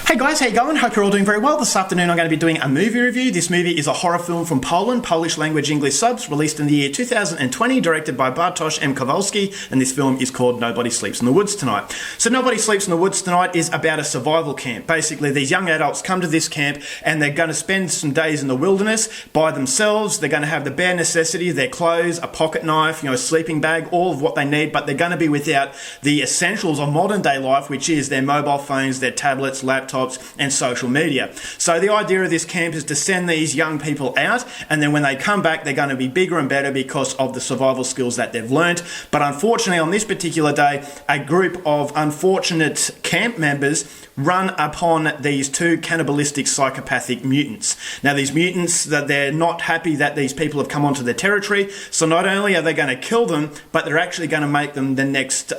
Hey guys, how you going? Hope you're all doing very well. This afternoon I'm going to be doing a movie review. This movie is a horror film from Poland, Polish language English subs, released in the year 2020, directed by Bartosz M. Kowalski, and this film is called Nobody Sleeps in the Woods Tonight. So Nobody Sleeps in the Woods Tonight is about a survival camp. Basically, these young adults come to this camp and they're going to spend some days in the wilderness by themselves. They're going to have the bare necessities, their clothes, a pocket knife, a sleeping bag, all of what they need, but they're going to be without the essentials of modern day life, which is their mobile phones, their tablets, laptops, and social media. So the idea of this camp is to send these young people out, and then when they come back they're going to be bigger and better because of the survival skills that they've learnt. But unfortunately on this particular day, a group of unfortunate camp members run upon these two cannibalistic psychopathic mutants. Now these mutants, that they're not happy that these people have come onto their territory, so not only are they going to kill them, but they're actually going to make them the next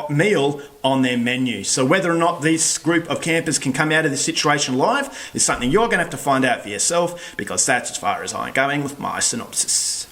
meal on their menu. So whether or not this group of campers can come out of this situation alive is something you're going to have to find out for yourself, because that's as far as I'm going with my synopsis.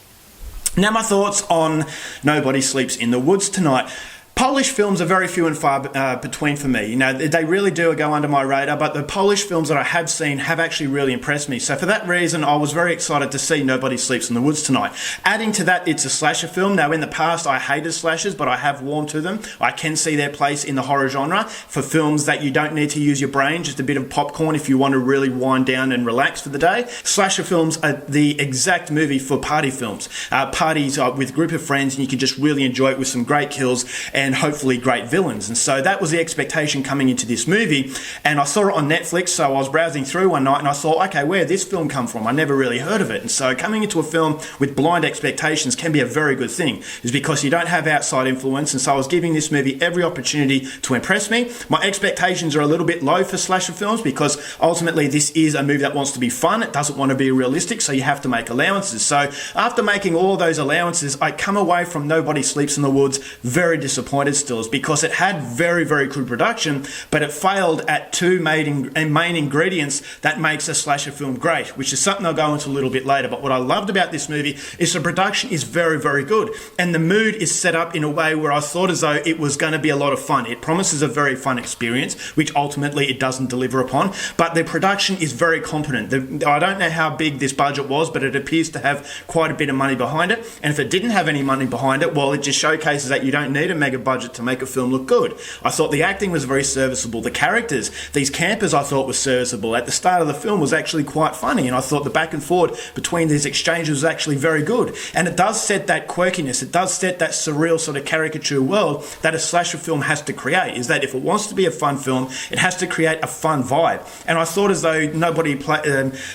Now my thoughts on Nobody Sleeps in the Woods Tonight. Polish films are very few and far between for me. They really do go under my radar, but the Polish films that I have seen have actually really impressed me. So for that reason, I was very excited to see Nobody Sleeps in the Woods Tonight. Adding to that, it's a slasher film. Now, in the past, I hated slashers, but I have warmed to them. I can see their place in the horror genre for films that you don't need to use your brain, just a bit of popcorn if you want to really wind down and relax for the day. Slasher films are the exact movie for party films. Parties with a group of friends, and you can just really enjoy it with some great kills and hopefully great villains. And so that was the expectation coming into this movie, and I saw it on Netflix, so I was browsing through one night and I thought, okay, where did this film come from? I never really heard of it. And so coming into a film with blind expectations can be a very good thing, is because you don't have outside influence. And so I was giving this movie every opportunity to impress me. My expectations are a little bit low for slasher films because ultimately this is a movie that wants to be fun. It doesn't want to be realistic, so you have to make allowances. So after making all those allowances, I come away from Nobody Sleeps in the Woods very disappointed still, because it had very, very good production, but it failed at two main ingredients that makes a slasher film great, which is something I'll go into a little bit later. But what I loved about this movie is the production is very, very good, and the mood is set up in a way where I thought as though it was going to be a lot of fun. It promises a very fun experience, which ultimately it doesn't deliver upon, but the production is very competent. I don't know how big this budget was, but it appears to have quite a bit of money behind it, and if it didn't have any money behind it, well, it just showcases that you don't need a mega budget to make a film look good. I thought the acting was very serviceable. The characters, these campers, I thought was serviceable. At the start of the film was actually quite funny, and I thought the back and forth between these exchanges was actually very good. And it does set that quirkiness, it does set that surreal sort of caricature world that a slasher film has to create, is that if it wants to be a fun film, it has to create a fun vibe. And I thought as though Nobody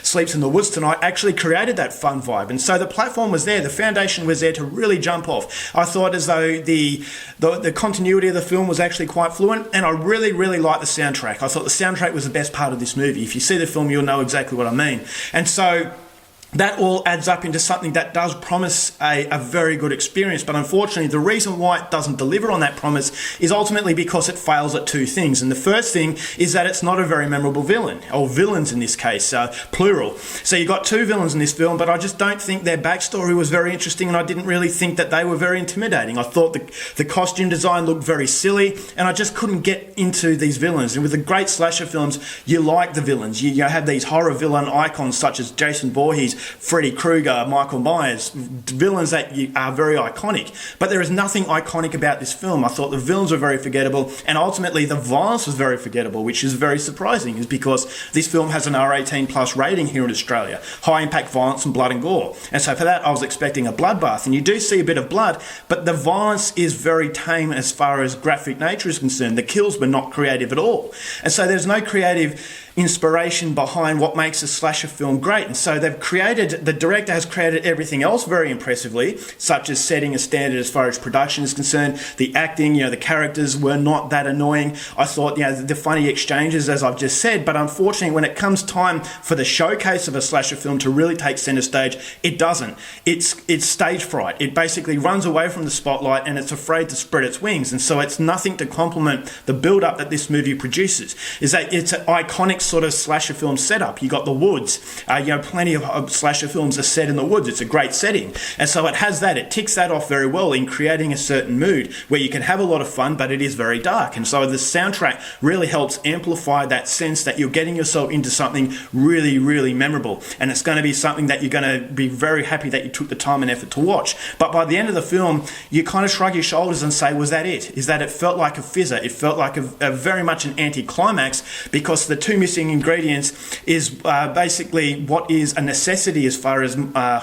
Sleeps in the Woods Tonight actually created that fun vibe. And so the platform was there, the foundation was there to really jump off. I thought as though the continuity of the film was actually quite fluent, and I really, really liked the soundtrack. I thought the soundtrack was the best part of this movie. If you see the film, you'll know exactly what I mean. And so that all adds up into something that does promise a very good experience. But unfortunately, the reason why it doesn't deliver on that promise is ultimately because it fails at two things. And the first thing is that it's not a very memorable villain, or villains in this case, plural. So you've got two villains in this film, but I just don't think their backstory was very interesting, and I didn't really think that they were very intimidating. I thought the costume design looked very silly, and I just couldn't get into these villains. And with the great slasher films, you like the villains. You have these horror villain icons such as Jason Voorhees, Freddy Krueger, Michael Myers, villains that are very iconic. But there is nothing iconic about this film. I thought the villains were very forgettable, and ultimately the violence was very forgettable, which is very surprising, is because this film has an R18 plus rating here in Australia. High impact violence and blood and gore. And so for that, I was expecting a bloodbath. And you do see a bit of blood, but the violence is very tame as far as graphic nature is concerned. The kills were not creative at all. And so there's no creative inspiration behind what makes a slasher film great. And so the director has created everything else very impressively, such as setting a standard as far as production is concerned. The acting, the characters were not that annoying. I thought, the funny exchanges, as I've just said, but unfortunately when it comes time for the showcase of a slasher film to really take center stage, it doesn't. It's stage fright. It basically runs away from the spotlight, and it's afraid to spread its wings. And so it's nothing to complement the build-up that this movie produces. Is that it's an iconic sort of slasher film setup. You got the woods. Plenty of slasher films are set in the woods. It's a great setting. And so it has that. It ticks that off very well in creating a certain mood where you can have a lot of fun, but it is very dark. And so the soundtrack really helps amplify that sense that you're getting yourself into something really, really memorable. And it's going to be something that you're going to be very happy that you took the time and effort to watch. But by the end of the film, you kind of shrug your shoulders and say, was that it? Is that it felt like a fizzer? It felt like a very much an anticlimax, because the two missing ingredients is basically what is a necessity as far as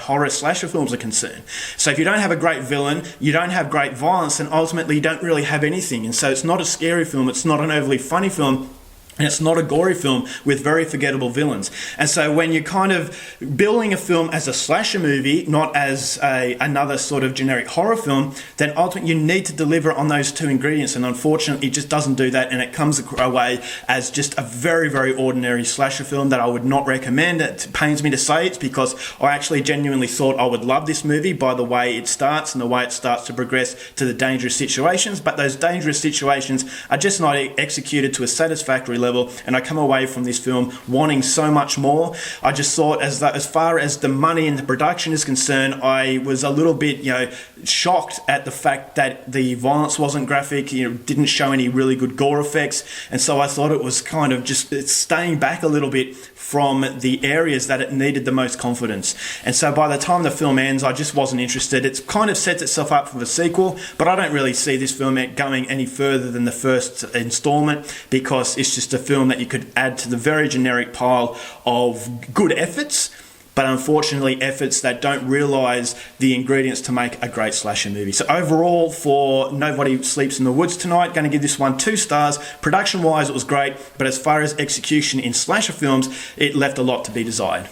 horror slasher films are concerned. So if you don't have a great villain, you don't have great violence, and ultimately you don't really have anything. And so it's not a scary film, it's not an overly funny film, and it's not a gory film with very forgettable villains. And so when you're kind of building a film as a slasher movie, not as another sort of generic horror film, then ultimately you need to deliver on those two ingredients. And unfortunately, it just doesn't do that. And it comes away as just a very, very ordinary slasher film that I would not recommend. It pains me to say it, because I actually genuinely thought I would love this movie by the way it starts and the way it starts to progress to the dangerous situations. But those dangerous situations are just not executed to a satisfactory level, and I come away from this film wanting so much more. I just thought, as far as the money and the production is concerned, I was a little bit, shocked at the fact that the violence wasn't graphic, didn't show any really good gore effects, and so I thought it was kind of just staying back a little bit from the areas that it needed the most confidence. And so by the time the film ends, I just wasn't interested. It kind of sets itself up for the sequel, but I don't really see this film going any further than the first installment, because it's just a film that you could add to the very generic pile of good efforts, but unfortunately efforts that don't realise the ingredients to make a great slasher movie. So overall, for Nobody Sleeps in the Woods Tonight, going to give this one 2 stars. Production-wise, it was great, but as far as execution in slasher films, it left a lot to be desired.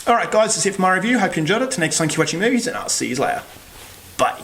Alright guys, that's it for my review. Hope you enjoyed it. Till next time, keep watching movies, and I'll see you later. Bye.